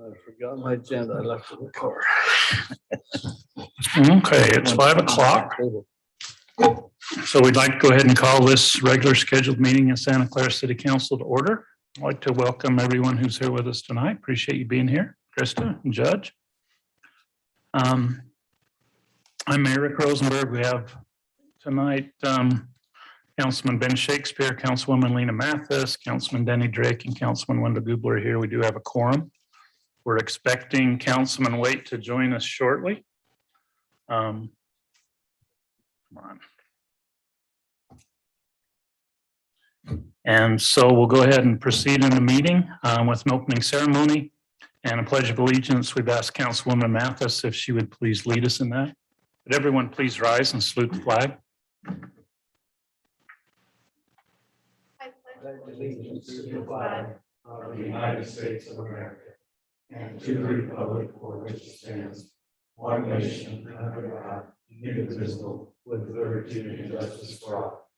I forgot my agenda. I left it in the car. Okay, it's 5 o'clock. So we'd like to go ahead and call this regular scheduled meeting of Santa Clara City Council to order. I'd like to welcome everyone who's here with us tonight. Appreciate you being here, Krista and Judge. I'm Mayor Rick Rosenberg. We have tonight Councilman Ben Shakespeare, Councilwoman Lena Mathis, Councilman Denny Drake, and Councilman Wendell Gubler here. We do have a quorum. We're expecting Councilman Waite to join us shortly. Come on. And so we'll go ahead and proceed in the meeting with an opening ceremony and a pledge of allegiance. We've asked Councilwoman Mathis if she would please lead us in that. Would everyone please rise and salute the flag? I pledge allegiance to the flag of the United States of America and to the republic for which it stands, one nation under God, indivisible, with liberty and justice for all.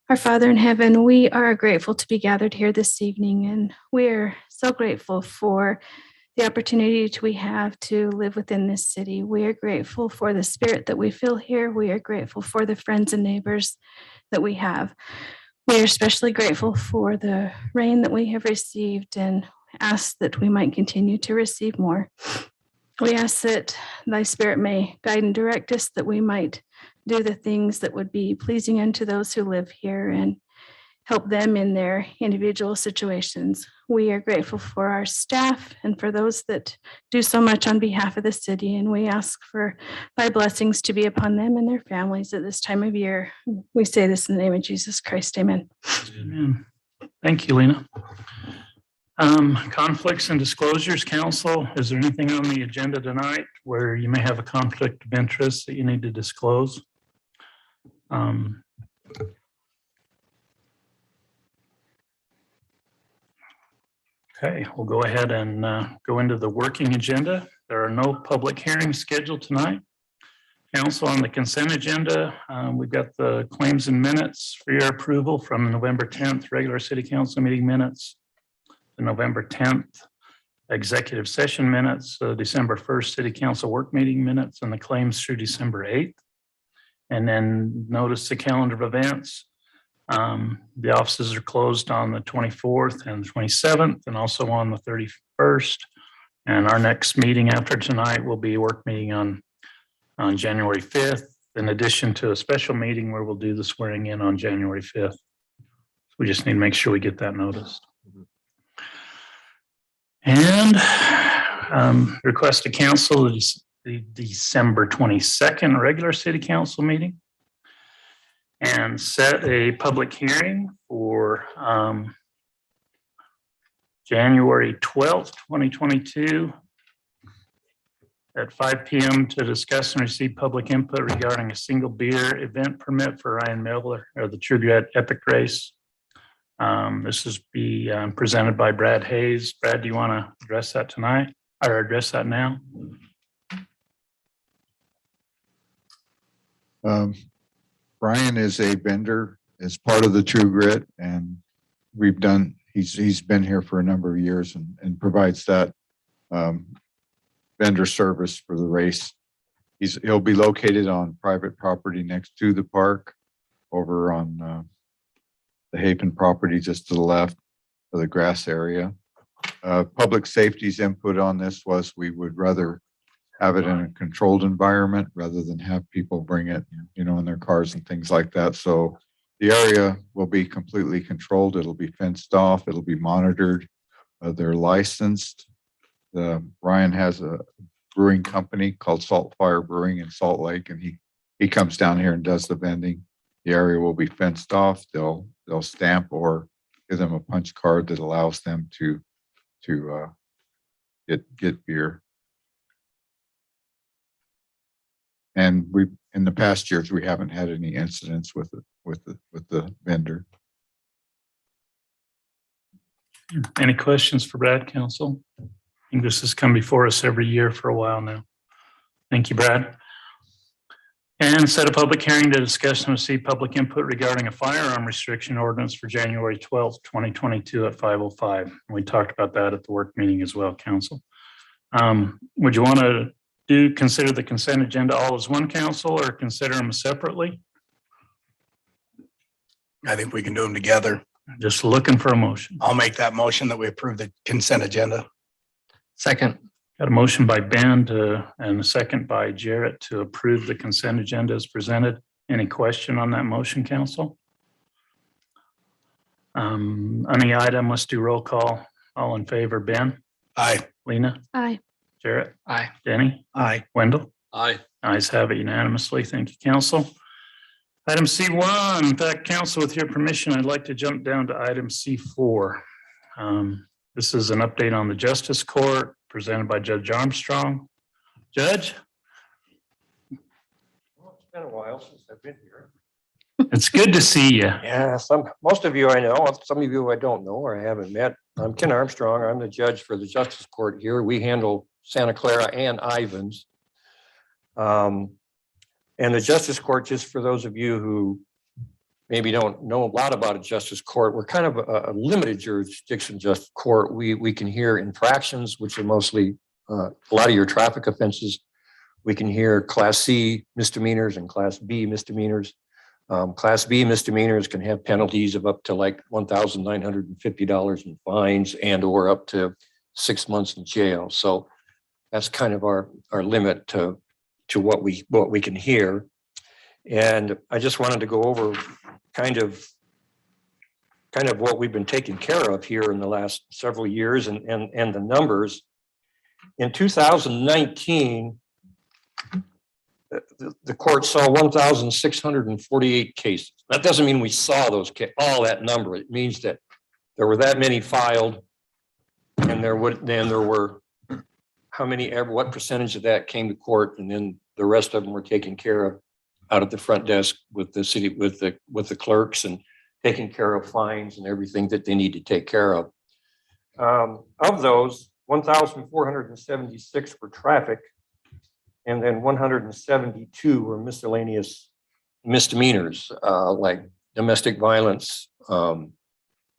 Our Father in heaven, we are grateful to be gathered here this evening, and we're so grateful for the opportunity we have to live within this city. We are grateful for the spirit that we feel here. We are grateful for the friends and neighbors that we have. We are especially grateful for the rain that we have received and ask that we might continue to receive more. We ask that thy spirit may guide and direct us, that we might do the things that would be pleasing unto those who live here and help them in their individual situations. We are grateful for our staff and for those that do so much on behalf of the city, and we ask for thy blessings to be upon them and their families at this time of year. We say this in the name of Jesus Christ. Amen. Amen. Thank you, Lena. Conflicts and disclosures, council. Is there anything on the agenda tonight where you may have a conflict of interest that you need to disclose? Okay, we'll go ahead and go into the working agenda. There are no public hearings scheduled tonight. Council, on the consent agenda, we've got the claims and minutes for your approval from November 10th regular city council meeting minutes, the November 10th executive session minutes, December 1st city council work meeting minutes, and the claims through December 8th. And then notice the calendar of events. The offices are closed on the 24th and 27th, and also on the 31st. And our next meeting after tonight will be a work meeting on January 5th, in addition to a special meeting where we'll do the swearing in on January 5th. We just need to make sure we get that noticed. And request to cancel the December 22nd regular city council meeting and set a public hearing for January 12th, 2022 at 5 p.m. to discuss and receive public input regarding a single beer event permit for Ryan Miller or the True Grit Epic Race. This is presented by Brad Hayes. Brad, do you want to address that tonight or address that now? Brian is a vendor as part of the True Grit, and he's been here for a number of years and provides that vendor service for the race. He'll be located on private property next to the park over on the Haven property just to the left of the grass area. Public safety's input on this was we would rather have it in a controlled environment rather than have people bring it, in their cars and things like that. So the area will be completely controlled. It'll be fenced off. It'll be monitored. They're licensed. Ryan has a brewing company called Salt Fire Brewing in Salt Lake, and he comes down here and does the vending. The area will be fenced off. They'll stamp or give them a punch card that allows them to get beer. And in the past years, we haven't had any incidents with the vendor. Any questions for Brad, council? I think this has come before us every year for a while now. Thank you, Brad. And set a public hearing to discuss and receive public input regarding a firearm restriction ordinance for January 12th, 2022 at 5:05. We talked about that at the work meeting as well, council. Would you want to consider the consent agenda all as one, council, or consider them separately? I think we can do them together. Just looking for a motion. I'll make that motion that we approve the consent agenda. Second. Got a motion by Ben and a second by Jarrett to approve the consent agenda as presented. Any question on that motion, council? On the item, let's do roll call. All in favor, Ben? Aye. Lena? Aye. Jarrett? Aye. Denny? Aye. Wendell? Aye. Ayes have it unanimously. Thank you, council. Item C1, in fact, council, with your permission, I'd like to jump down to item C4. This is an update on the Justice Court presented by Judge Armstrong. Judge? Well, it's been a while since I've been here. It's good to see you. Yeah, most of you I know, some of you I don't know or I haven't met. I'm Ken Armstrong. I'm the judge for the Justice Court here. We handle Santa Clara and Ivans. And the Justice Court, just for those of you who maybe don't know a lot about a Justice Court, we're kind of a limited jurisdiction Justice Court. We can hear infractions, which are mostly a lot of your traffic offenses. We can hear Class C misdemeanors and Class B misdemeanors. Class B misdemeanors can have penalties of up to like $1,950 in fines and or up to 6 months in jail. So that's kind of our limit to what we can hear. And I just wanted to go over kind of what we've been taking care of here in the last several years and the numbers. In 2019, the court saw 1,648 cases. That doesn't mean we saw all that number. It means that there were that many filed, and there were what percentage of that came to court, and then the rest of them were taken care of out at the front desk with the city, with the clerks, and taking care of fines and everything that they need to take care of. Of those, 1,476 were traffic, and then 172 were miscellaneous misdemeanors, like domestic violence,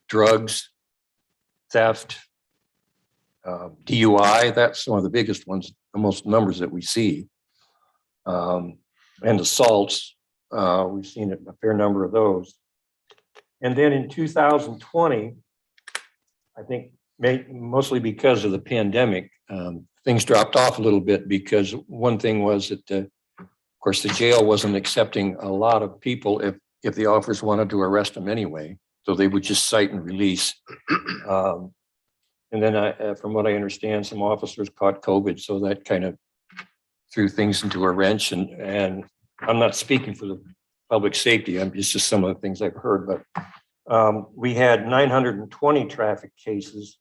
drugs, theft, DUI. That's one of the biggest ones, the most numbers that we see. And assaults, we've seen a fair number of those. And then in 2020, I think mostly because of the pandemic, things dropped off a little bit, because one thing was that, of course, the jail wasn't accepting a lot of people if the officers wanted to arrest them anyway. So they would just cite and release. And then from what I understand, some officers caught COVID, so that kind of threw things into a wrench. And I'm not speaking for the public safety. It's just some of the things I've heard. But we had 920 traffic cases,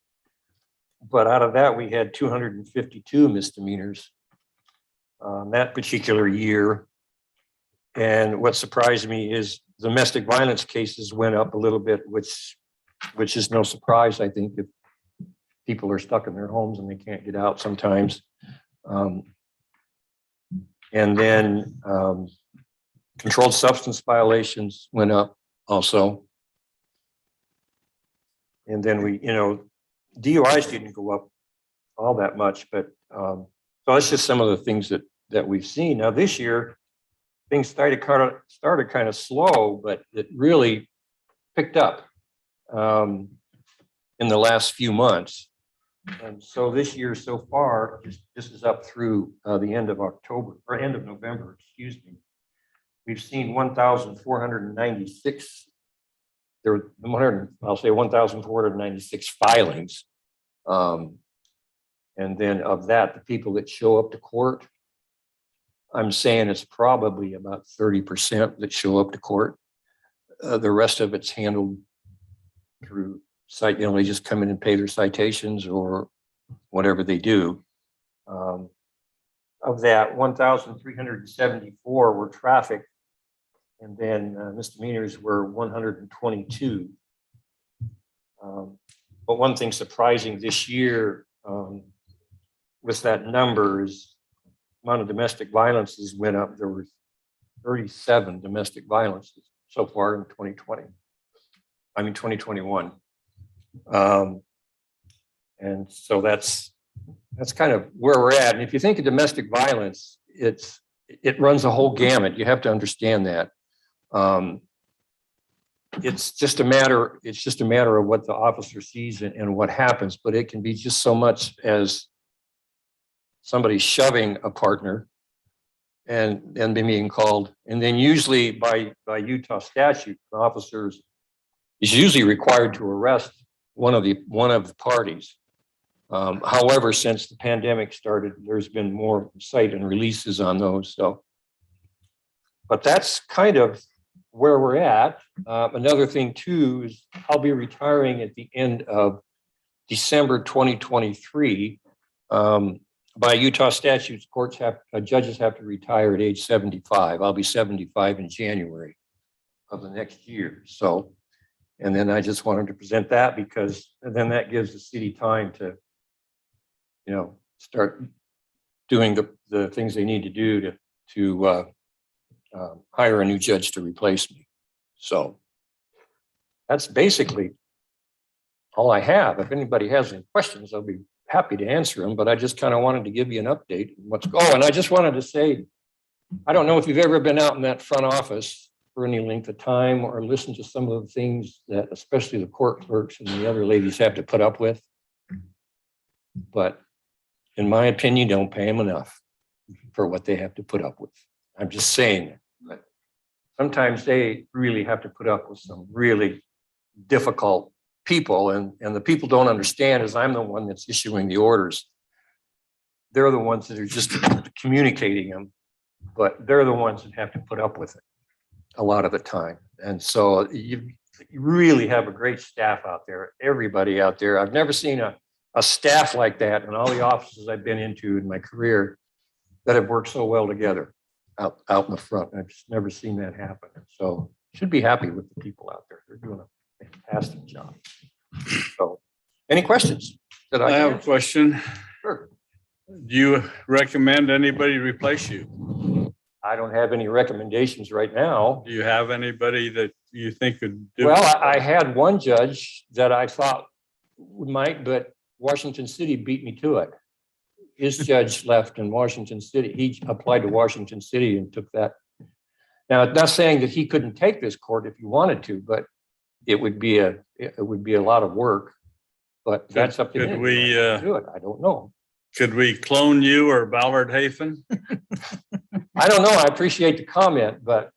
but out of that, we had 252 misdemeanors that particular year. And what surprised me is domestic violence cases went up a little bit, which is no surprise, I think, if people are stuck in their homes and they can't get out sometimes. And then controlled substance violations went up also. And then DUIs didn't go up all that much, but so that's just some of the things that we've seen. Now this year, things started kind of slow, but it really picked up in the last few months. And so this year so far, this is up through the end of October, or end of November, excuse me. We've seen 1,496. There were 1,496 filings. And then of that, the people that show up to court, I'm saying it's probably about 30% that show up to court. The rest of it's handled through they just come in and pay their citations or whatever they do. Of that, 1,374 were traffic, and then misdemeanors were 122. But one thing surprising this year with that number is the amount of domestic violences went up. There were 37 domestic violences so far in 2021. And so that's kind of where we're at. And if you think of domestic violence, it runs a whole gamut. You have to understand that. It's just a matter of what the officer sees and what happens, but it can be just so much as somebody shoving a partner and being called. And then usually by Utah statute, the officers is usually required to arrest one of the parties. However, since the pandemic started, there's been more cite and releases on those. So, but that's kind of where we're at. Another thing too is I'll be retiring at the end of December 2023. By Utah statutes, judges have to retire at age 75. I'll be 75 in January of the next year. So, and then I just wanted to present that because then that gives the city time to, start doing the things they need to do to hire a new judge to replace me. So that's basically all I have. If anybody has any questions, I'll be happy to answer them, but I just kind of wanted to give you an update on what's going on. And I just wanted to say, I don't know if you've ever been out in that front office for any length of time or listened to some of the things that especially the court clerks and the other ladies have to put up with. But in my opinion, don't pay them enough for what they have to put up with. I'm just saying that. But sometimes they really have to put up with some really difficult people, and the people don't understand is I'm the one that's issuing the orders. They're the ones that are just communicating them, but they're the ones that have to put up with it a lot of the time. And so you really have a great staff out there, everybody out there. I've never seen a staff like that in all the offices I've been into in my career that have worked so well together out in the front. I've just never seen that happen. So should be happy with the people out there. They're doing a fantastic job. So any questions that I have a answer? question. Sure. Do you recommend anybody replace you? I don't have any recommendations right now. Do you have anybody that you think could do? Well, I had one judge that I thought might, but Washington City beat me to it. His judge left in Washington City. He applied to Washington City and took that. Now, not saying that he couldn't take this court if he wanted to, but it would be a lot of work. But that's up to him. Could we do it? I don't know. Could we clone you or Ballard Hafen? I don't know. I appreciate the comment, but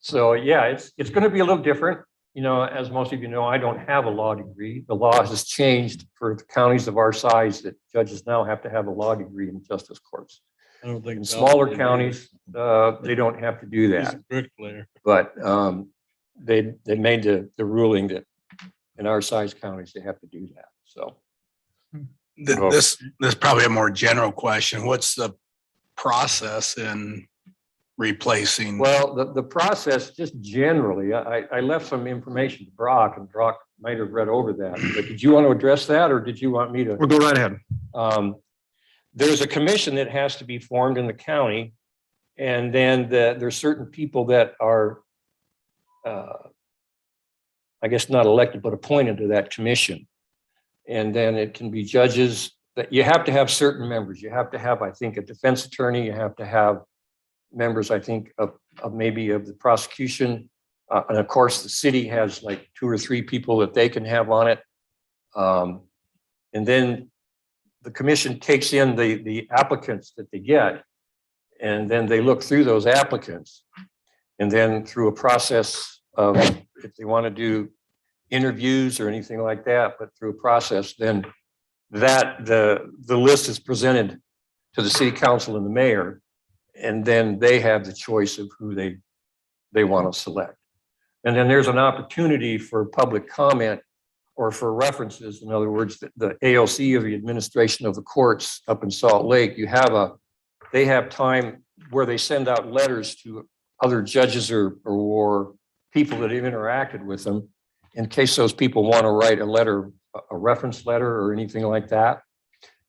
so yeah, it's going to be a little different. As most of you know, I don't have a law degree. The law has changed for the counties of our size that judges now have to have a law degree in justice courts. I don't think In smaller counties, they don't have to do He's that. a bricklayer. But they made the ruling that in our size counties, they have to do that. So This is probably a more general question. What's the process in replacing? well, the process just generally, I left some information to Brock, and Brock might have read over that. But did you want to address that, or did you want me to? We'll go right ahead. There's a commission that has to be formed in the county, and then there's certain people that are, I guess not elected, but appointed to that commission. And then it can be judges. That you have to have certain members. You have to have, I think, a defense attorney. You have to have members, I think, of maybe of the prosecution. And of course, the city has like 2 or 3 people that they can have on it. And then the commission takes in the applicants that they get, and then they look through those applicants. And then through a process of, if they want to do interviews or anything like that, but through a process, then that the list is presented to the city council and the mayor, and then they have the choice of who they want to select. And then there's an opportunity for public comment or for references. In other words, the AOC, of the administration of the courts up in Salt Lake, they have time where they send out letters to other judges or people that have interacted with them, in case those people want to write a letter, a reference letter or anything like that.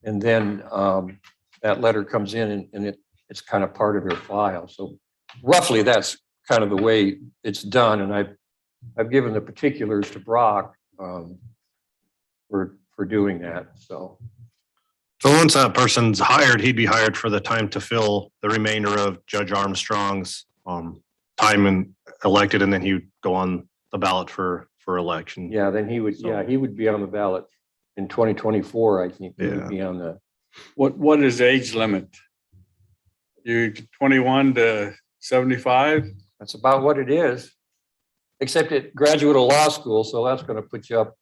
And then that letter comes in and it's kind of part of your file. So roughly, that's kind of the way it's done. And I've given the particulars to Brock for doing that. So once that person's hired, he'd be hired for the time to fill the remainder of Judge Armstrong's time and elected, and then he would go on the ballot for election. yeah, then he would be on the ballot in 2024. I think he would be on the. What is the age limit? You 21 to 75? That's about what it is, except at graduate of law school. So that's going to put you up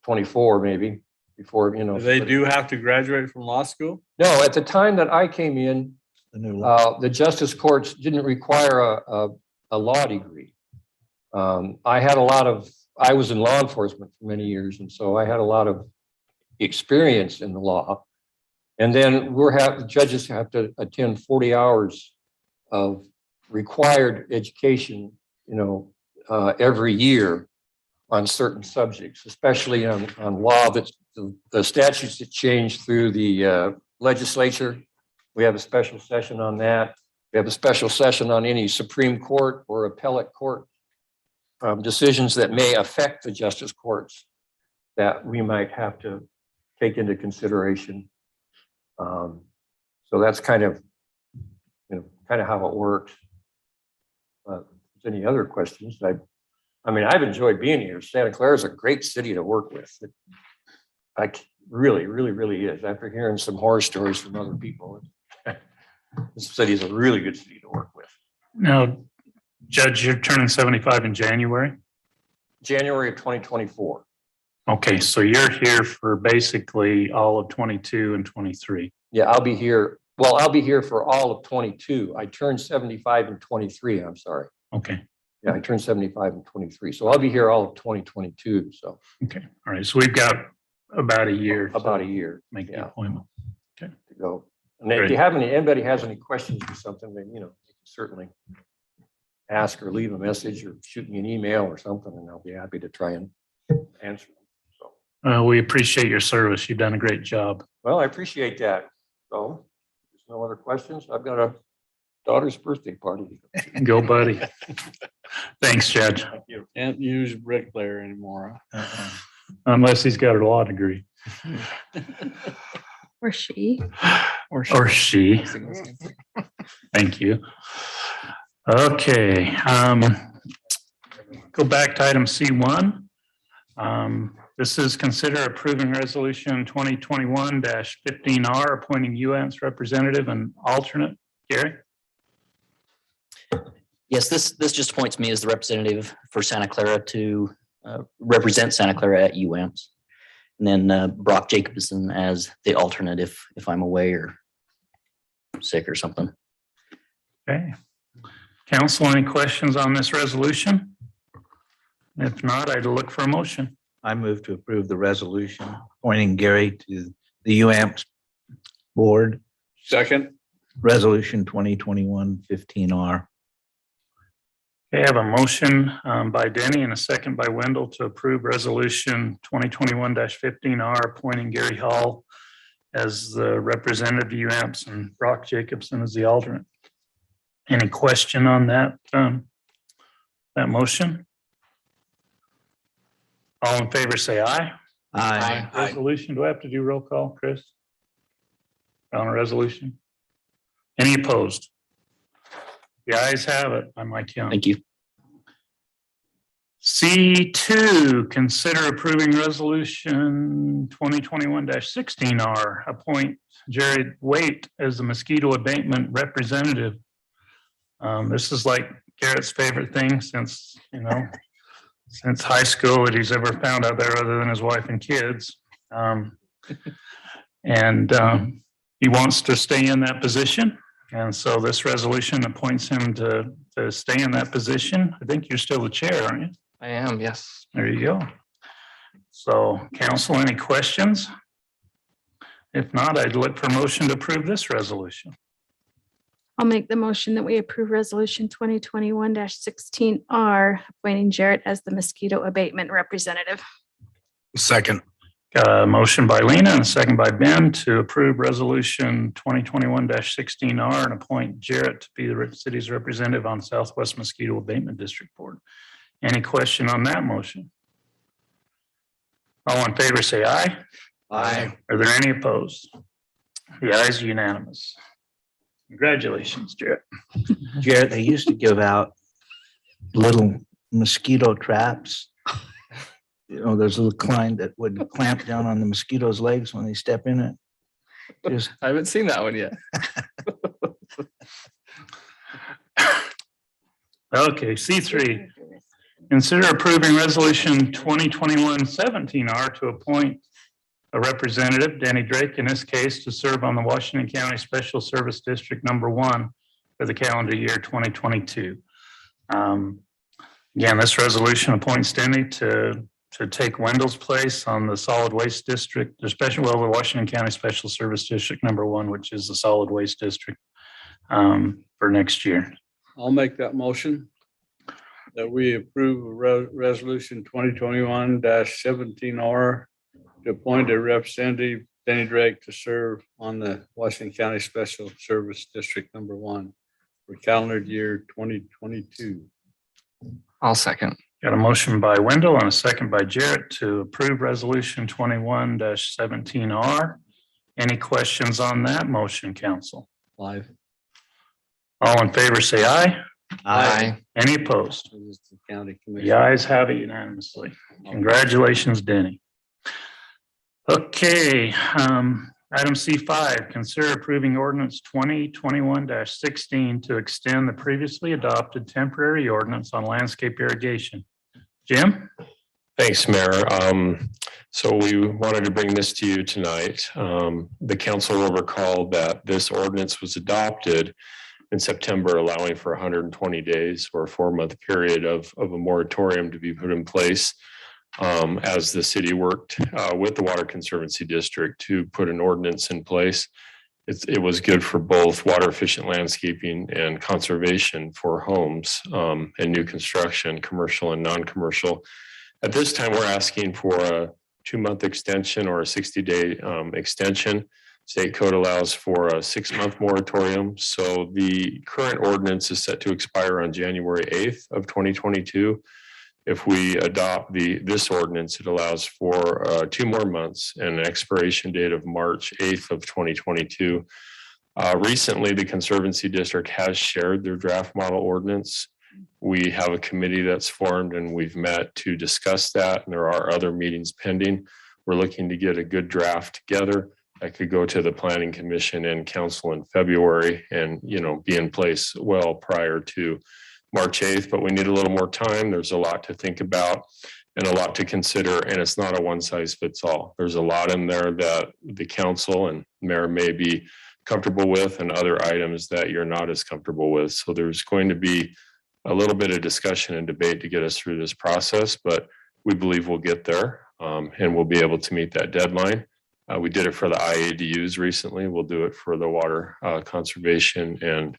24 maybe before, you know. They do have to graduate from law school? No, at the time that I came in, the justice courts didn't require a law degree. I was in law enforcement for many years, and so I had a lot of experience in the law. And then judges have to attend 40 hours of required education, you know, every year on certain subjects, especially on law that's the statutes that change through the legislature. We have a special session on that. We have a special session on any Supreme Court or appellate court decisions that may affect the justice courts that we might have to take into consideration. So that's kind of how it works. If there's any other questions? I mean, I've enjoyed being here. Santa Clara is a great city to work with. It really is. After hearing some horror stories from other people, this city is a really good city to work with. Now, Judge, you're turning 75 in January? January of 2024. Okay, so you're here for basically all of 22 and 23. Yeah, I'll be here. Well, I'll be here for all of 22. I turned 75 in 23. I'm sorry. Okay. Yeah, I turned 75 in 23. So I'll be here all of 2022. So Okay. All right. So we've got about a year. about a year Make the yeah. appointment. to go. And if you anybody has any questions or something, then, you know, you can certainly ask or leave a message or shoot me an email or something, and I'll be happy to try and answer them. So, We appreciate your service. You've done a great job. well, I appreciate that. So, there's no other questions. I've got a daughter's birthday party. Go, buddy. Thanks, Judge. Thank you. Can't use bricklayer anymore. Unless he's got a law degree. Or she. Or she. Thank you. Okay. Go back to item C1. This is consider approving resolution 2021-15R, appointing UAMPS representative and alternate. Gary? Yes, this just appoints me as the representative for Santa Clara to represent Santa Clara at UAMPS. And then Brock Jacobson as the alternate if I'm away or sick or something. Okay. Council, any questions on this resolution? If not, I'd look for a motion. I move to approve the resolution appointing Gary to the UAMPS board, Second, resolution 2021-15R. Okay, I have a motion by Denny and a second by Wendell to approve resolution 2021-15R, appointing Gary Hall as the representative of UAMPS and Brock Jacobson as the alternate. Any question on that motion? All in favor, say aye. Aye. Resolution, do I have to do roll call, Chris? On a resolution? Any opposed? The ayes have it on my count. Thank you. C2, consider approving resolution 2021-16R, appoint Jared Waite as the mosquito abatement representative. This is like Garrett's favorite thing since high school that he's ever found out there other than his wife and kids. He wants to stay in that position. And so this resolution appoints him to stay in that position. I think you're still the chair, aren't you? I am, yes. There you go. So council, any questions? If not, I'd look for motion to approve this resolution. I'll make the motion that we approve resolution 2021-16R, appointing Jarrett as the mosquito abatement representative. Second. Got a motion by Lena and a second by Ben to approve resolution 2021-16R and appoint Jarrett to be the city's representative on Southwest Mosquito Abatement District Board. Any question on that motion? All in favor, say aye. Aye. Are there any opposed? The ayes are unanimous. Congratulations, Jarrett. Jarrett, they used to give out little mosquito traps. You know, there's a little client that would clamp down on the mosquitoes' legs when they step in it. Just I haven't seen that one yet. Okay, C3. Consider approving resolution 2021-17R to appoint a representative, Danny Drake, in this case, to serve on the Washington County Special Service District Number 1 for the calendar year 2022. Again, this resolution appoints Danny to take Wendell's place on the solid waste district, the Washington County Special Service District Number 1, which is the solid waste district for next year. I'll make that motion that we approve resolution 2021-17R to appoint a representative, Danny Drake, to serve on the Washington County Special Service District Number 1 for calendar year 2022. I'll second. Got a motion by Wendell and a second by Jarrett to approve resolution 21-17R. Any questions on that motion, council? Live. All in favor, say aye. Aye. Any opposed? This is the county The commission. ayes have it unanimously. Congratulations, Denny. Okay, item C5, consider approving ordinance 2021-16 to extend the previously adopted temporary ordinance on landscape irrigation. Jim? Thanks, Mayor. So we wanted to bring this to you tonight. The council will recall that this ordinance was adopted in September, allowing for 120 days or a 4-month period of a moratorium to be put in place as the city worked with the Water Conservancy District to put an ordinance in place. It was good for both water efficient landscaping and conservation for homes and new construction, commercial and non-commercial. At this time, we're asking for a 2-month extension or a 60-day extension. State code allows for a 6-month moratorium. So the current ordinance is set to expire on January 8th of 2022. If we adopt this ordinance, it allows for 2 more months and an expiration date of March 8th of 2022. Recently, the Conservancy District has shared their draft model ordinance. We have a committee that's formed and we've met to discuss that. And there are other meetings pending. We're looking to get a good draft together that could go to the Planning Commission and Council in February and, be in place well prior to March 8th, but we need a little more time. There's a lot to think about and a lot to consider, and it's not a one size fits all. There's a lot in there that the council and mayor may be comfortable with and other items that you're not as comfortable with. So there's going to be a little bit of discussion and debate to get us through this process, but we believe we'll get there and we'll be able to meet that deadline. We did it for the IADUs recently. We'll do it for the water conservation and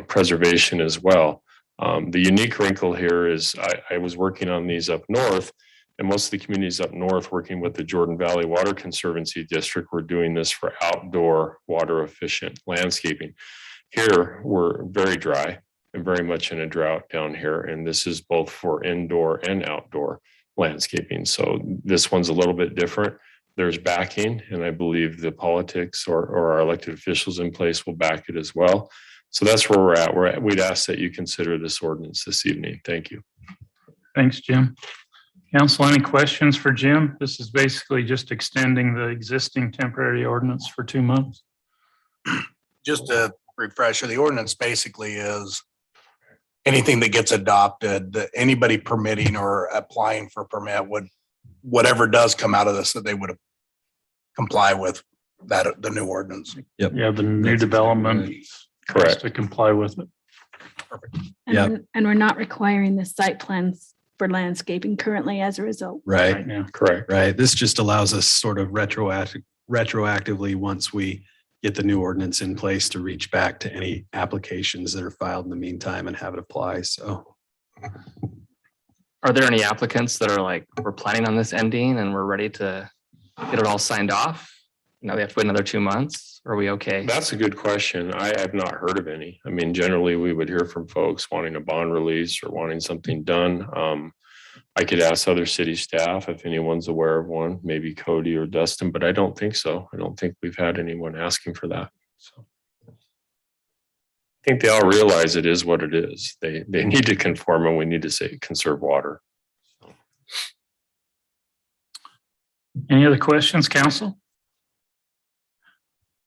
preservation as well. The unique wrinkle here is I was working on these up north, and most of the communities up north working with the Jordan Valley Water Conservancy District were doing this for outdoor water efficient landscaping. Here, we're very dry and very much in a drought down here, and this is both for indoor and outdoor landscaping. So this one's a little bit different. There's backing, and I believe the politics or our elected officials in place will back it as well. So that's where we're at. We'd ask that you consider this ordinance this evening. Thank you. Thanks, Jim. Council, any questions for Jim? This is basically just extending the existing temporary ordinance for 2 months. Just a refresher, the ordinance basically is anything that gets adopted, that anybody permitting or applying for permit would, whatever does come out of this, that they would comply with that, the new ordinance. Yeah, the new development. Correct. To comply with it. And we're not requiring the site plans for landscaping currently as a result. Right now. Correct. Right. This just allows us sort of retroactively, once we get the new ordinance in place, to reach back to any applications that are filed in the meantime and have it apply. So. Are Are there any applicants that are like, we're planning on this ending and we're ready to get it all signed off? Now they have to wait another 2 months. Are we okay? That's a good question. I have not heard of any. I mean, generally, we would hear from folks wanting a bond release or wanting something done. I could ask other city staff if anyone's aware of one, maybe Cody or Dustin, but I don't think so. I don't think we've had anyone asking for that. So I think they all realize it is what it is. They need to conform, and we need to say conserve water. Any other questions, council?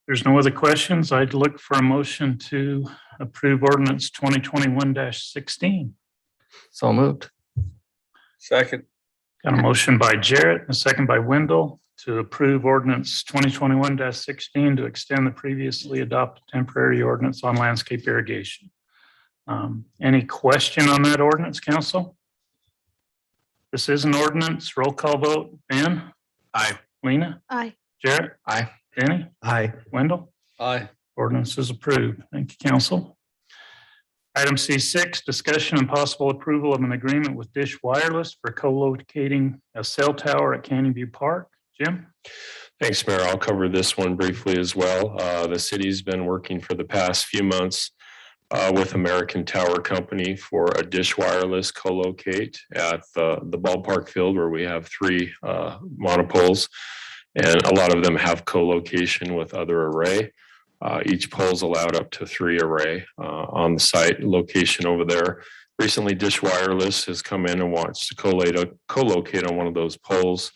There's no other questions. I'd look for a motion to approve ordinance 2021-16. So moved. Second. Got a motion by Jarrett, a second by Wendell to approve ordinance 2021-16 to extend the previously adopted temporary ordinance on landscape irrigation. Any question on that ordinance, council? This is an ordinance. Roll call vote. Ben? Aye. Lena? Aye. Jarrett? Aye. Danny? Aye. Wendell? Aye. Ordinance is approved. Thank you, council. Item C6, discussion and possible approval of an agreement with Dish Wireless for co-locating a cell tower at Canyon View Park. Jim? Thanks, Mayor. I'll cover this one briefly as well. The city's been working for the past few months with American Tower Company for a Dish Wireless co-locate at the ballpark field where we have 3 monopoles, and a lot of them have co-location with other array. Each pole's allowed up to 3 array on the site location over there. Recently, Dish Wireless has come in and wants to co-locate on one of those poles.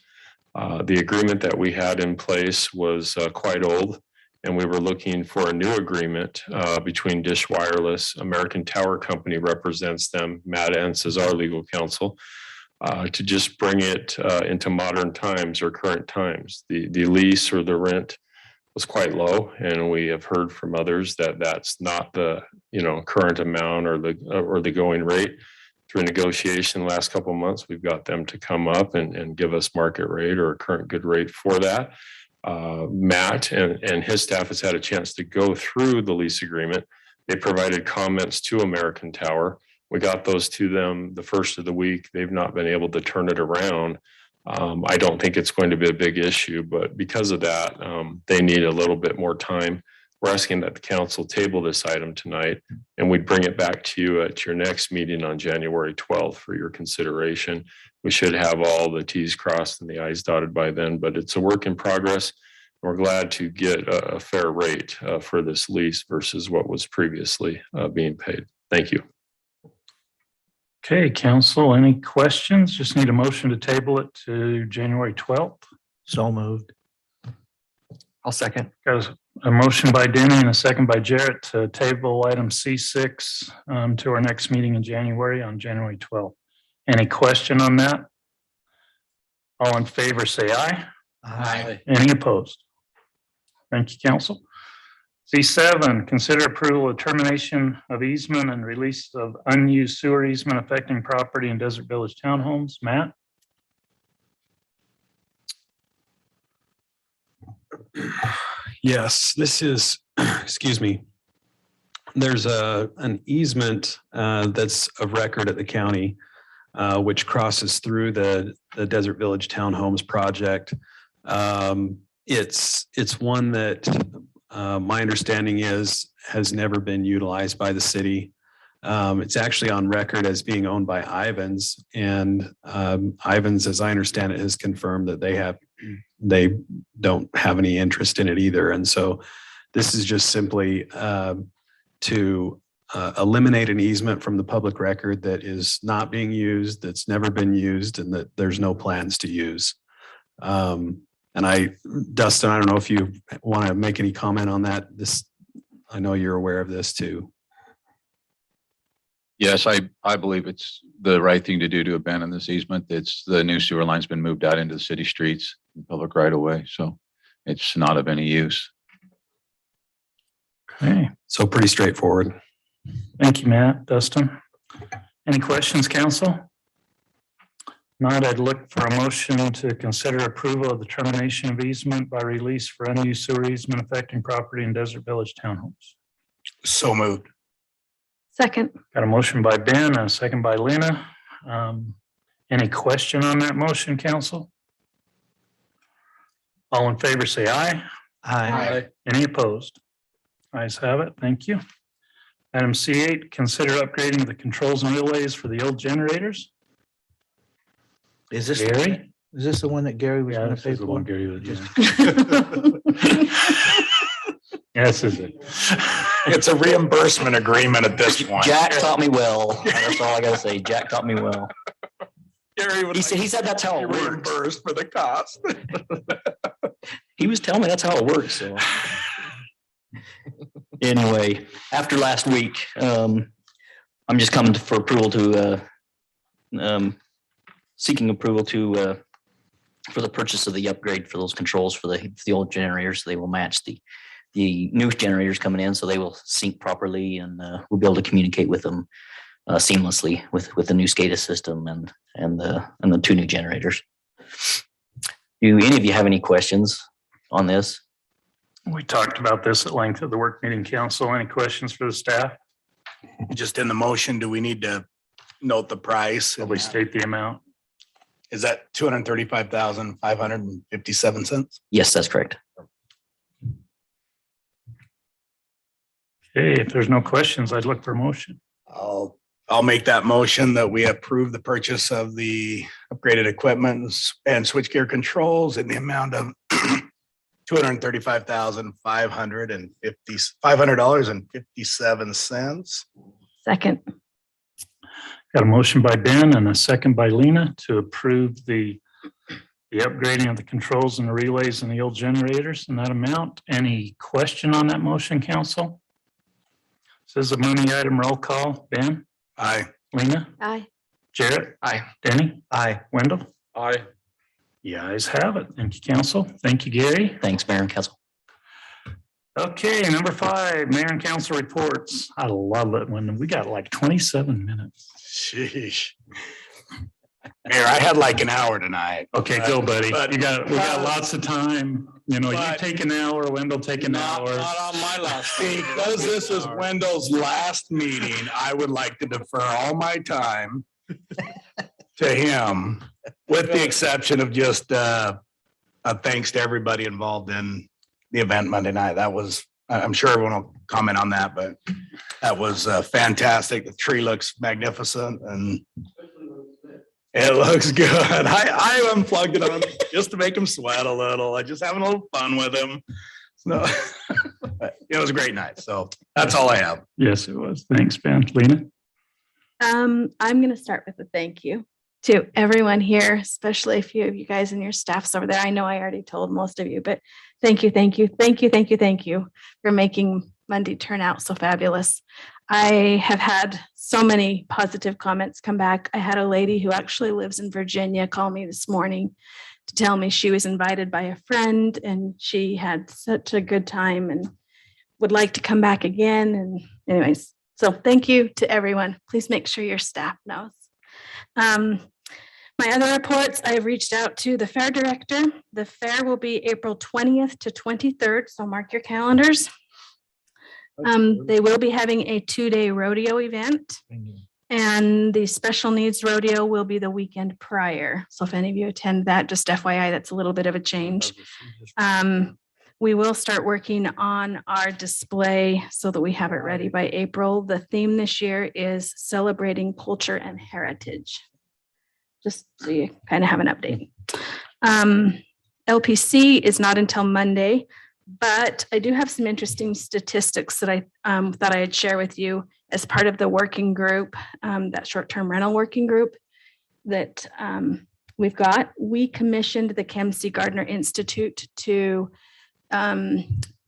The agreement that we had in place was quite old, and we were looking for a new agreement between Dish Wireless. American Tower Company represents them. Matt Entz is our legal counsel, to just bring it into modern times or current times. The lease or the rent was quite low, and we have heard from others that that's not the current amount or the going rate. Through negotiation the last couple of months, we've got them to come up and give us market rate or a current good rate for that. Matt and his staff has had a chance to go through the lease agreement. They provided comments to American Tower. We got those to them the first of the week. They've not been able to turn it around. I don't think it's going to be a big issue, but because of that, they need a little bit more time. We're asking that the council table this item tonight, and we'd bring it back to you at your next meeting on January 12th for your consideration. We should have all the T's crossed and the I's dotted by then, but it's a work in progress. We're glad to get a fair rate for this lease versus what was previously being paid. Thank you. Okay, council, any questions? Just need a motion to table it to January 12th. So moved. I'll second. Got a motion by Denny and a second by Jarrett to table item C6 to our next meeting in January on January 12th. Any question on that? All in favor, say aye. Aye. Any opposed? Thank you, council. C7, consider approval of termination of easement and release of unused sewer easement affecting property in Desert Village Townhomes. Matt? Yes, this is, excuse me. There's an easement that's of record at the county, which crosses through the Desert Village Townhomes project. It's one that my understanding is has never been utilized by the city. It's actually on record as being owned by Ivans, and Ivans, as I understand it, has confirmed that they don't have any interest in it either. And so this is just simply to eliminate an easement from the public record that is not being used, that's never been used, and that there's no plans to use. And Dustin, I don't know if you want to make any comment on that. I know you're aware of this too. Yes, I believe it's the right thing to do to abandon this easement. It's the new sewer line's been moved out into the city streets, public right of way, so it's not of any use. Okay, So pretty straightforward. thank you, Matt. Dustin? Any questions, council? Not, I'd look for a motion to consider approval of the termination of easement by release for unused sewer easement affecting property in Desert Village Townhomes. So moved. Second. Got a motion by Ben and a second by Lena. Any question on that motion, council? All in favor, say aye. Aye. Any opposed? Ayes have it. Thank you. Item C8, consider upgrading the controls and relays for the old generators. Is this, Gary? is this the one that Gary was Yeah, gonna this pay is the one for? Gary was, Yes, is it? It's a reimbursement agreement at this point. Jack taught me well. That's all I gotta say. Jack taught me well. Gary would He said, that's how be it works. reimbursed for the cost. He was telling me that's how it works, so. Anyway, after last week, I'm just coming for approval to, seeking approval to, for the purchase of the upgrade for those controls for the old generators. They will match the new generators coming in, so they will sync properly, and we'll be able to communicate with them seamlessly with the new SCADA system and the two new generators. Do any of you have any questions on this? We talked about this at length at the work meeting, council. Any questions for the staff? Just in the motion, do we need to note the price? Probably state the amount. Is that $235,557? Yes, that's correct. Okay, if there's no questions, I'd look for a motion. I'll make that motion that we approve the purchase of the upgraded equipment and switchgear controls in the amount of $500.57. Second. Got a motion by Ben and a second by Lena to approve the upgrading of the controls and the relays and the old generators in that amount. Any question on that motion, council? This is a money item roll call. Ben? Aye. Lena? Aye. Jarrett? Aye. Denny? Aye. Wendell? Aye. The ayes have it. Thank you, council. Thank you, Gary. Thanks, Mayor and Council. Okay, number 5, mayor and council reports. I love it when we got like 27 minutes. Sheesh. Mayor, I had like an hour tonight. Okay, go, buddy. But- We got lots of time. You know, you But- take an hour, Wendell take an hour. on my last. Because this is Wendell's last meeting, I would like to defer all my time to him, with the exception of just a thanks to everybody involved in the event Monday night. That was, I'm sure everyone will comment on that, but that was fantastic. The tree looks magnificent and it looks good. I unplugged it on just to make him sweat a little. I just having a little fun with him. So it was a great night. So that's all I have. Yes, it was. Thanks, Ben. Lena? I'm going to start with a thank you to everyone here, especially a few of you guys and your staffs over there. I know I already told most of you, but thank you for making Monday turn out so fabulous. I have had so many positive comments come back. I had a lady who actually lives in Virginia call me this morning to tell me she was invited by a friend and she had such a good time and would like to come back again. And anyways, so thank you to everyone. Please make sure your staff knows. My other reports, I've reached out to the fair director. The fair will be April 20th to 23rd, so mark your calendars. They will be having a 2-day rodeo event, and the special needs rodeo will be the weekend prior. So if any of you attend that, just FYI, that's a little bit of a change. We will start working on our display so that we have it ready by April. The theme this year is celebrating culture and heritage. Just so you kind of have an update. LPC is not until Monday, but I do have some interesting statistics that I thought I'd share with you as part of the working group, that short-term rental working group that we've got. We commissioned the KMC Gardner Institute to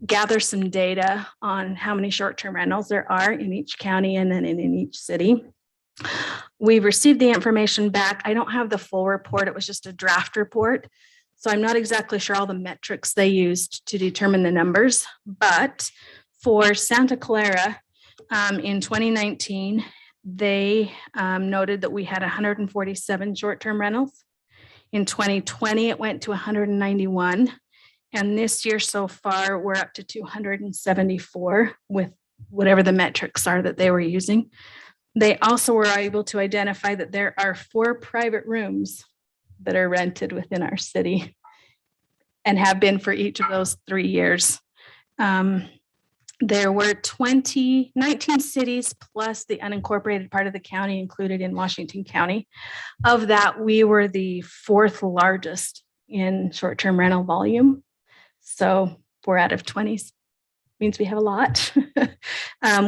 gather some data on how many short-term rentals there are in each county and then in each city. We've received the information back. I don't have the full report. It was just a draft report. So I'm not exactly sure all the metrics they used to determine the numbers, but for Santa Clara in 2019, they noted that we had 147 short-term rentals. In 2020, it went to 191. And this year so far, we're up to 274 with whatever the metrics are that they were using. They also were able to identify that there are 4 private rooms that are rented within our city and have been for each of those 3 years. There were 19 cities plus the unincorporated part of the county included in Washington County. Of that, we were the 4th largest in short-term rental volume. So 4 out of 20 means we have a lot.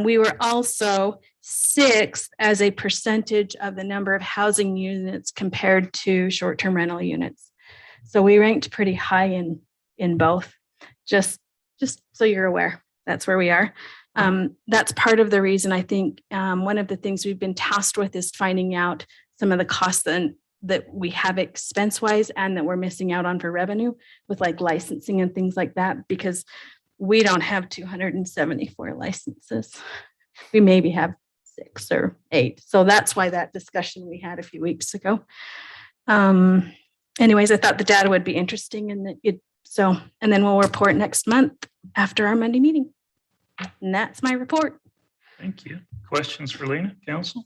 We were also 6th as a percentage of the number of housing units compared to short-term rental units. So we ranked pretty high in both, just so you're aware. That's where we are. That's part of the reason I think one of the things we've been tasked with is finding out some of the costs that we have expense-wise and that we're missing out on for revenue with like licensing and things like that, because we don't have 274 licenses. We maybe have 6 or 8. So that's why that discussion we had a few weeks ago. Anyways, I thought the data would be interesting and and then we'll report next month after our Monday meeting. And that's my report. Thank you. Questions for Lena, council?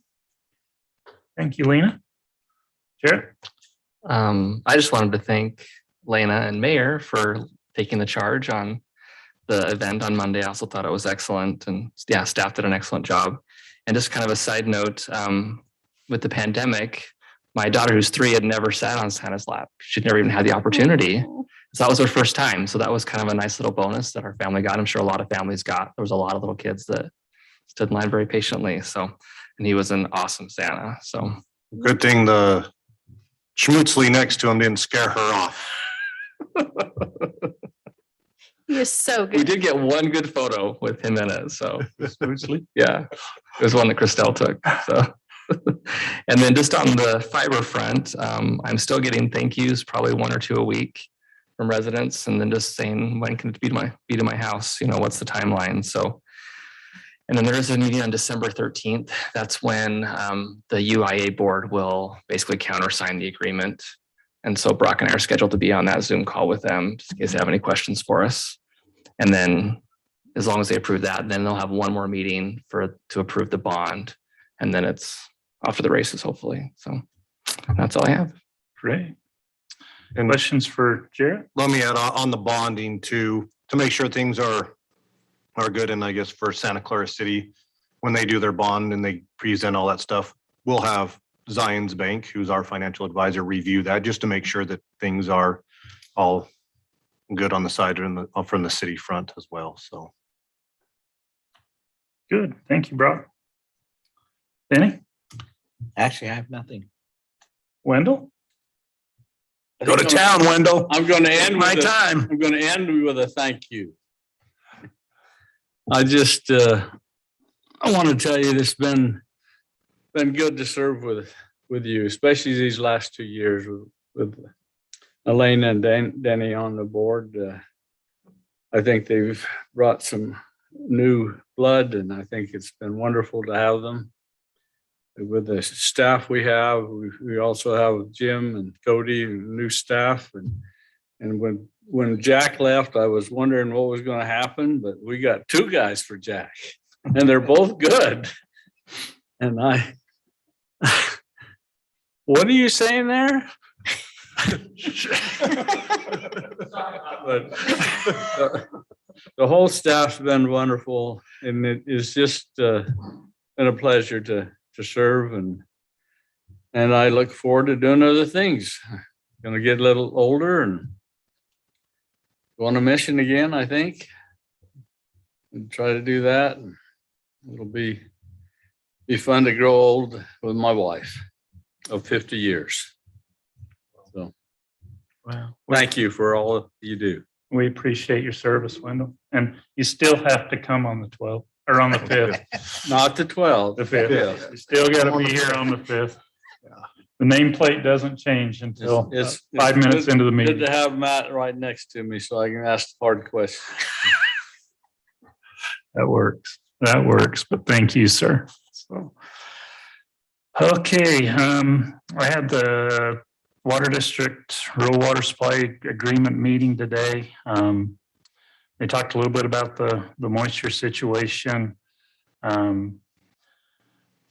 Thank you, Lena. Jared? I just wanted to thank Lena and Mayor for taking the charge on the event on Monday. I also thought it was excellent, and yeah, staff did an excellent job. And just kind of a side note, with the pandemic, my daughter who's 3 had never sat on Santa's lap. She'd never even had the opportunity. So that was her first time. So that was kind of a nice little bonus that our family got. I'm sure a lot of families got. There was a lot of little kids that stood in line very patiently. So, and he was an awesome Santa. So Good thing the schmutzli next to him didn't scare her off. He is so we good. did get one good photo with him in it. So yeah, it was one that Christelle took. So, and then just on the fiber front, I'm still getting thank yous, probably 1 or 2 a week from residents, and then just saying, when can it be to my house? You know, what's the timeline? So, and then there is a meeting on December 13th. That's when the UIA board will basically countersign the agreement. And so Brock and I are scheduled to be on that Zoom call with them, just in case they have any questions for us. And then as long as they approve that, then they'll have one more meeting to approve the bond. And then it's off to the races, hopefully. So that's all I have. Great. And Questions for Jared? let me add on the bonding to make sure things are good. And I guess for Santa Clara City, when they do their bond and they present all that stuff, we'll have Zions Bank, who's our financial advisor, review that just to make sure that things are all good on the side and from the city front as well. So Good. Thank you, Brock. Benny? Actually, I have nothing. Wendell? Go to town, Wendell. I'm going to end My with time. I'm going to end with a thank you. I just, I want to tell you, it's been good to serve with you, especially these last 2 years with Elaine and Denny on the board. I think they've brought some new blood, and I think it's been wonderful to have them. With the staff we have, we also have Jim and Cody and new staff. And when Jack left, I was wondering what was going to happen, but we got 2 guys for Jack, and they're both good. And what are you saying there? But the whole staff's been wonderful, and it is just been a pleasure to serve, and I look forward to doing other things. Gonna get a little older and go on a mission again, I think, and try to do that. It'll be fun to grow old with my wife of 50 years. So Wow. thank you for all you do. We appreciate your service, Wendell. And you still have to come on the 12th or on the 5th. Not the 12th. The 5th. You still got to be here on the 5th. The nameplate doesn't change until It's 5 minutes good- into the Good meeting. to have Matt right next to me so I can ask hard questions. That works. That works. But thank you, sir. So, okay, I had the Water District Rural Water Supply Agreement meeting today. They talked a little bit about the moisture situation. The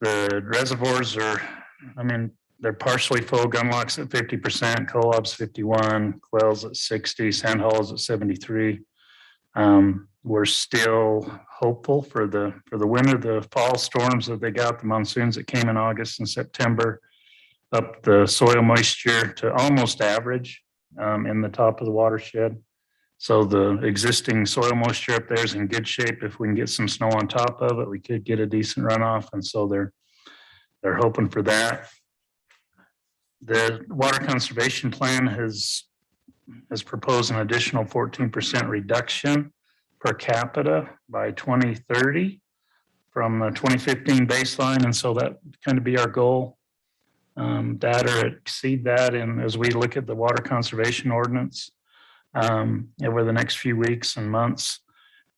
The reservoirs are, I mean, they're partially full. Gunlock's at 50%, Colob's 51, Quail's at 60, Sand Hollow's at 73. We're still hopeful for the winter, the fall storms that they got, the monsoons that came in August and September, up the soil moisture to almost average in the top of the watershed. So the existing soil moisture up there is in good shape. If we can get some snow on top of it, we could get a decent runoff. And so they're hoping for that. The water conservation plan has proposed an additional 14% reduction per capita by 2030 from the 2015 baseline. And so that kind of be our goal. That or exceed that. And as we look at the water conservation ordinance over the next few weeks and months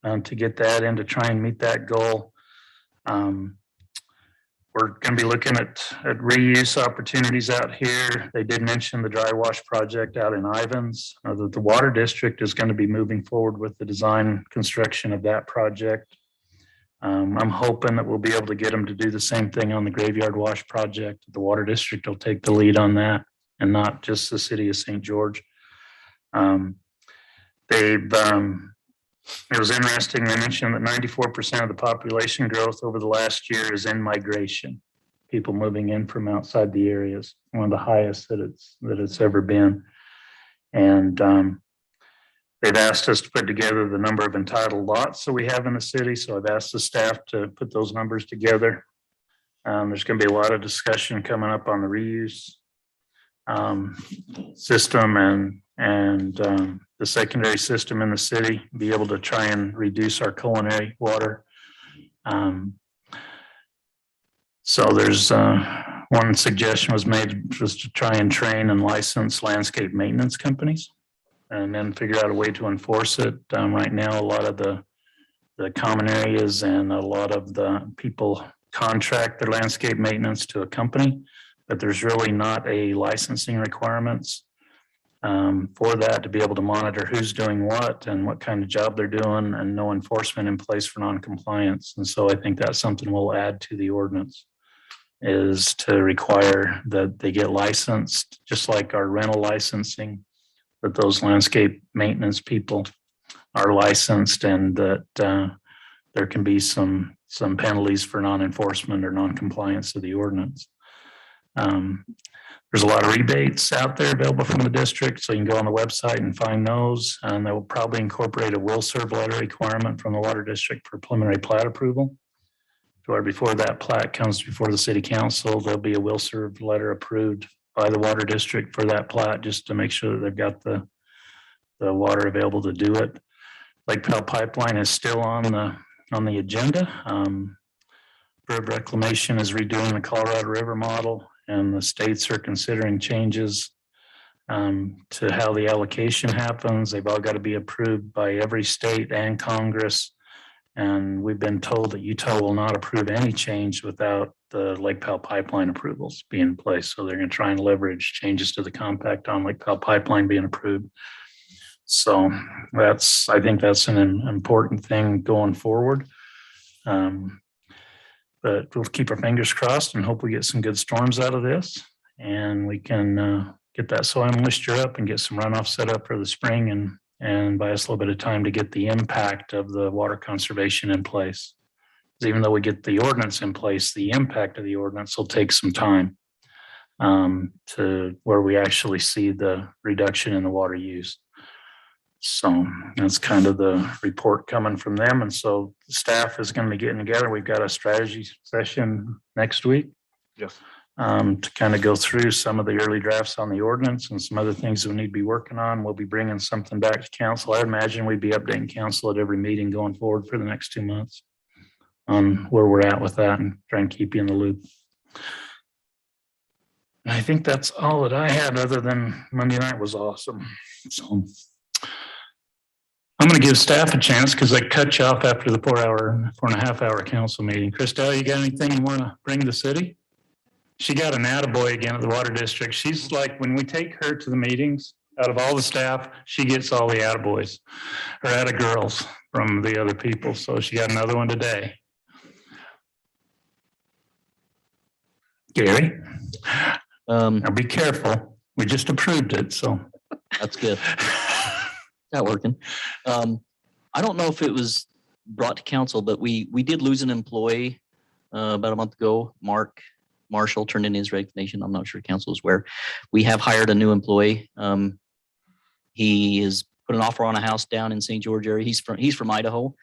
to get that in to try and meet that goal. We're going to be looking at reuse opportunities out here. They did mention the dry wash project out in Ivans. That the water district is going to be moving forward with the design and construction of that project. I'm hoping that we'll be able to get them to do the same thing on the graveyard wash project. The water district will take the lead on that and not just the city of St. George. It was interesting, they mentioned that 94% of the population growth over the last year is in migration. People moving in from outside the areas, one of the highest that it's ever been. And they've asked us to put together the number of entitled lots that we have in the city. So I've asked the staff to put those numbers together. There's going to be a lot of discussion coming up on the reuse system and the secondary system in the city, be able to try and reduce our culinary water. So there's one suggestion was made was to try and train and license landscape maintenance companies and then figure out a way to enforce it. Right now, a lot of the common areas and a lot of the people contract their landscape maintenance to a company, but there's really not a licensing requirements for that to be able to monitor who's doing what and what kind of job they're doing, and no enforcement in place for non-compliance. And so I think that's something we'll add to the ordinance, is to require that they get licensed, just like our rental licensing, that those landscape maintenance people are licensed, and that there can be some penalties for non-enforcement or non-compliance of the ordinance. There's a lot of rebates out there available from the district, so you can go on the website and find those. And they will probably incorporate a will serve letter requirement from the water district for preliminary plat approval. Or before that plat comes before the city council, there'll be a will serve letter approved by the water district for that plat, just to make sure that they've got the water available to do it. Lake Powell Pipeline is still on the agenda. Bureau of Reclamation is redoing the Colorado River model, and the states are considering changes to how the allocation happens. They've all got to be approved by every state and Congress. And we've been told that Utah will not approve any change without the Lake Powell Pipeline approvals being in place. So they're going to try and leverage changes to the compact on Lake Powell Pipeline being approved. So I think that's an important thing going forward. But we'll keep our fingers crossed and hope we get some good storms out of this, and we can get that soil moisture up and get some runoff set up for the spring, and buy us a little bit of time to get the impact of the water conservation in place. Because even though we get the ordinance in place, the impact of the ordinance will take some time to where we actually see the reduction in the water use. So that's kind of the report coming from them. And so the staff is going to be getting together. We've got a strategy session next week. Yes. To kind of go through some of the early drafts on the ordinance and some other things that we need to be working on. We'll be bringing something back to council. I imagine we'd be updating council at every meeting going forward for the next 2 months on where we're at with that, and try and keep you in the loop. And I think that's all that I had, other than Monday night was awesome. So I'm going to give staff a chance because I cut you off after the 4.5 hour council meeting. Christelle, you got anything you want to bring to the city? She got an attaboy again at the water district. She's like, when we take her to the meetings, out of all the staff, she gets all the attaboys or attagirls from the other people. So she got another one today. Gary, Um, now be careful. We just approved it, so. that's good. Not working. I don't know if it was brought to council, but we did lose an employee about a month ago. Marshall turned in his resignation. I'm not sure council is aware. We have hired a new employee. He has put an offer on a house down in St. George area. He's from Idaho,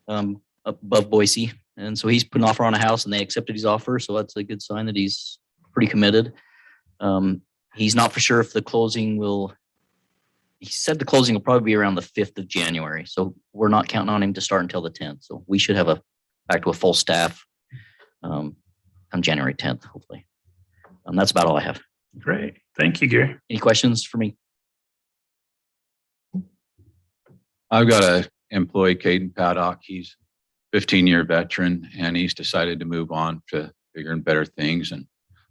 above Boise. And so he's put an offer on a house and they accepted his offer. So that's a good sign that he's pretty committed. He's not for sure if the closing he said the closing will probably be around the 5th of January. So we're not counting on him to start until the 10th. So we should have back to a full staff on January 10th, hopefully. That's about all I have. Great. Thank you, Gary. Any questions for me? I've got a employee, Caden Paddock. He's 15-year veteran and he's decided to move on to bigger and better things and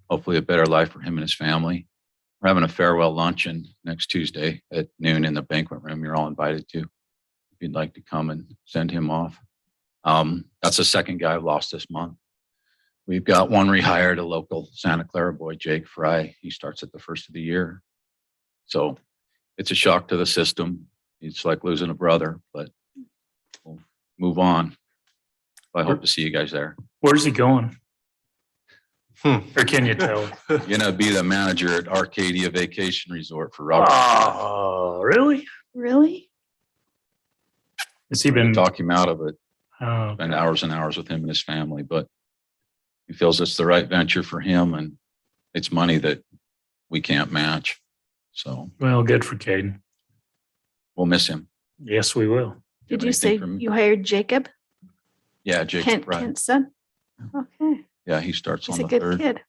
hopefully a better life for him and his family. We're having a farewell luncheon next Tuesday at noon in the banquet room. You're all invited to, if you'd like to come and send him off. That's the second guy I've lost this month. We've got one rehired, a local Santa Clara boy, Jake Fry. He starts at the first of the year. So it's a shock to the system. It's like losing a brother, but we'll move on. I hope to see you guys there. Where's he going? Or can you tell? You're gonna be the manager at Arcadia Vacation Resort for Robert. Oh, really? Really? Has he been? Talk him out of it. Oh, Spend hours and hours with him and his family, but he feels it's the right venture for him and it's money that we can't match. So well, good for Caden. we'll miss him. Yes, we will. Did have you say anything for me? you hired Jacob? Yeah, Jacob Fry. Kent's son? Okay. Yeah, he starts He's on a the good 3rd. kid.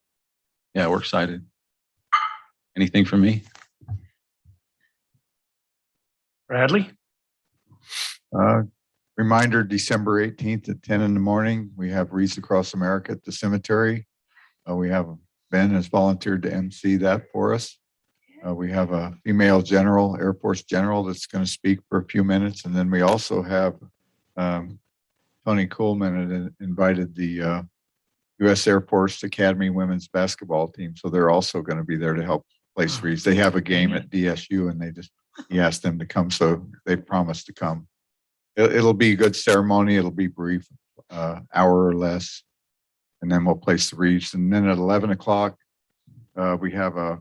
Yeah, we're excited. Anything for me? Bradley? Reminder, December 18th at 10 in the morning, we have Wreaths Across America at the cemetery. We have Ben has volunteered to MC that for us. We have a female general, Air Force general, that's going to speak for a few minutes. And then we also have Tony Coolman had invited the U.S. Air Force Academy women's basketball team. So they're also going to be there to help place wreaths. They have a game at DSU and he asked them to come. So they promised to come. It'll be a good ceremony. It'll be brief, hour or less. And then we'll place the wreaths. And then at 11 o'clock, we have a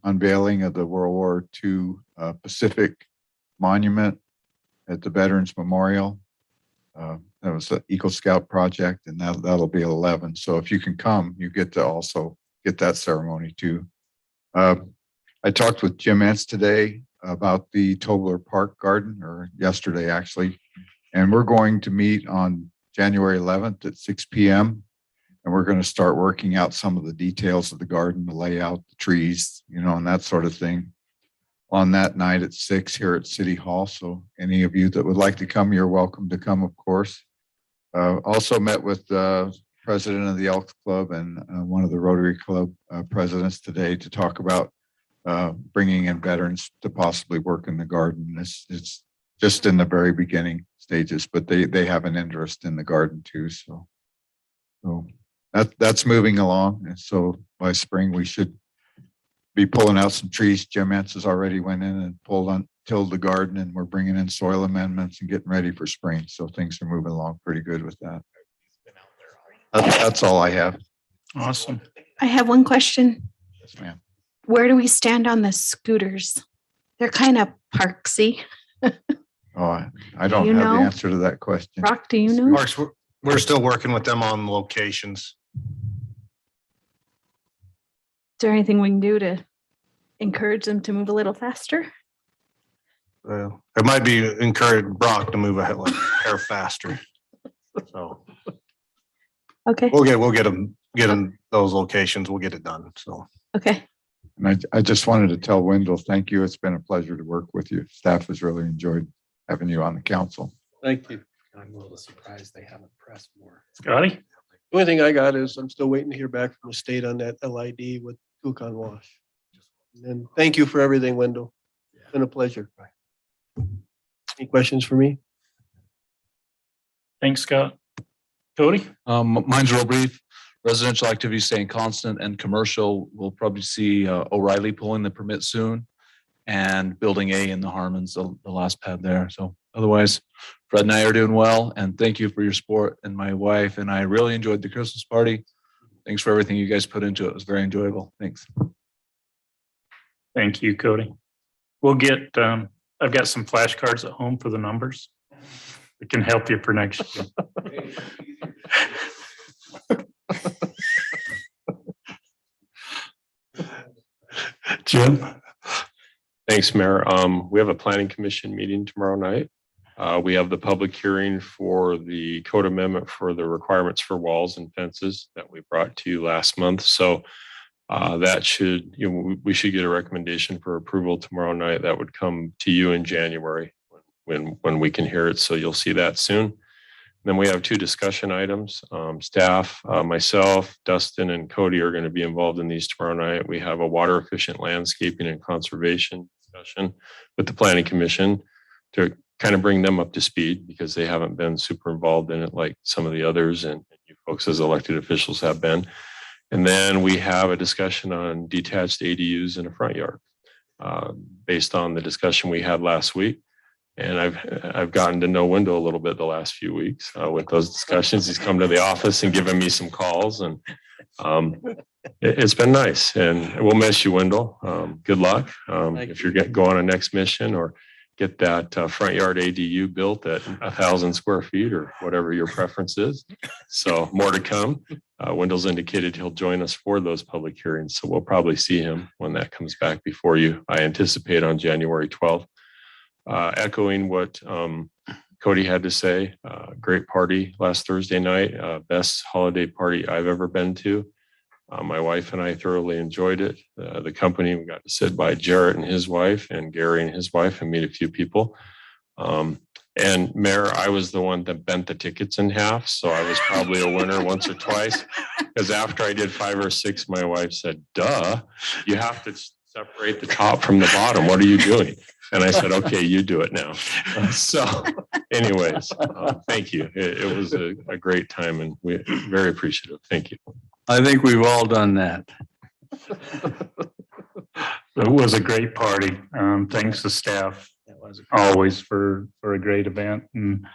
unveiling of the World War II Pacific Monument at the Veterans Memorial. That was the Eagle Scout project, and that'll be at 11. So if you can come, you get to also get that ceremony too. I talked with Jim Entz today about the Tobler Park Garden, or yesterday actually, and we're going to meet on January 11th at 6 p.m. And we're going to start working out some of the details of the garden, the layout, the trees, and that sort of thing on that night at 6 here at City Hall. So any of you that would like to come, you're welcome to come, of course. Also met with the president of the Elks Club and one of the Rotary Club presidents today to talk about bringing in veterans to possibly work in the garden. It's just in the very beginning stages, but they have an interest in the garden too. So that's moving along. And so by spring, we should be pulling out some trees. Jim Entz has already went in and tilled the garden, and we're bringing in soil amendments and getting ready for spring. So things are moving along pretty good with that. That's all I have. Awesome. I have one question. Yes, ma'am. Where do we stand on the scooters? They're kind of parksy. Oh, I don't You have the know? answer to that question. Brock, do you know? Marks, we're still working with them on locations. Is there anything we can do to encourage them to move a little faster? It might be encourage Brock to move a hair faster. So Okay, we'll get them those locations. We'll get it done. So okay. And I just wanted to tell Wendell, thank you. It's been a pleasure to work with you. Staff has really enjoyed having you on the council. Thank you. I'm a little surprised they haven't pressed more. Scotty? The only thing I got is I'm still waiting to hear back from the state on that LID with Kukan Wash. And thank you for everything, Wendell. It's been a pleasure. Any questions for me? Thanks, Scott. Cody? Mine's real brief. residential activities staying constant, and commercial, we'll probably see O'Reilly pulling the permit soon, and building A in the Harmons, the last pad there. So otherwise, Fred and I are doing well, and thank you for your support. And my wife and I really enjoyed the Christmas party. Thanks for everything you guys put into it. It was very enjoyable. Thanks. Thank you, Cody. We'll get, I've got some flashcards at home for the numbers. It can help you for next year. Jim? Thanks, Mayor. We have a planning commission meeting tomorrow night. We have the public hearing for the code amendment for the requirements for walls and fences that we brought to you last month. So that should, we should get a recommendation for approval tomorrow night. That would come to you in January when we can hear it. So you'll see that soon. Then we have 2 discussion items. Staff, myself, Dustin, and Cody are going to be involved in these tomorrow night. We have a water efficient landscaping and conservation discussion with the Planning Commission to kind of bring them up to speed because they haven't been super involved in it like some of the others and you folks as elected officials have been. And then we have a discussion on detached ADUs in a front yard based on the discussion we had last week. And I've gotten to know Wendell a little bit the last few weeks with those discussions. He's come to the office and given me some calls, and it's been nice. And we'll miss you, Wendell. Good luck if you're go on a next mission or get that front yard ADU built at 1,000 square feet or whatever your preference is. So more to come. Wendell's indicated he'll join us for those public hearings, so we'll probably see him when that comes back before you. I anticipate on January 12th. Echoing what Cody had to say, great party last Thursday night, best holiday party I've ever been to. My wife and I thoroughly enjoyed it. The company, we got to sit by Jarrett and his wife and Gary and his wife and meet a few people. And Mayor, I was the one that bent the tickets in half. So I was probably a winner once or twice because after I did 5 or 6, my wife said, duh, you have to separate the top from the bottom. What are you doing? And I said, okay, you do it now. So anyways, thank you. It was a great time and we're very appreciative. Thank you. I think we've all done that. It was a great party. Thanks to staff always for a great event, and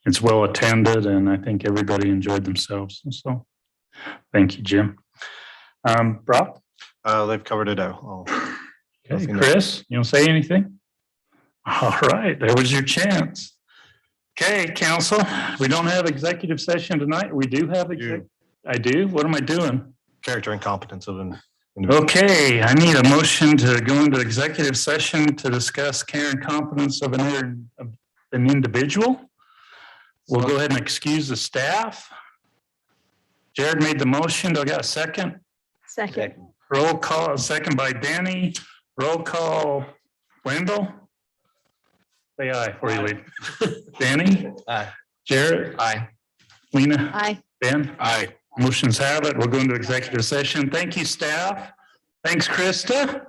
it's well attended and I think everybody enjoyed themselves. So thank you, Jim. Brock? They've covered it out. Okay, Chris, you don't say anything? All right, there was your chance. Okay, council, we don't have executive session tonight. We do have I do? What am I doing? Character and competence of an Okay, I need a motion to go into executive session to discuss care and competence of an individual. We'll go ahead and excuse the staff. Jared made the motion. Do I got a second? Second. Roll call, second by Danny. Roll call, Wendell. Say aye before you leave. Danny? Aye. Jared? Aye. Lena? Aye. Ben? Aye. Motions have it. We'll go into executive session. Thank you, staff. Thanks, Krista.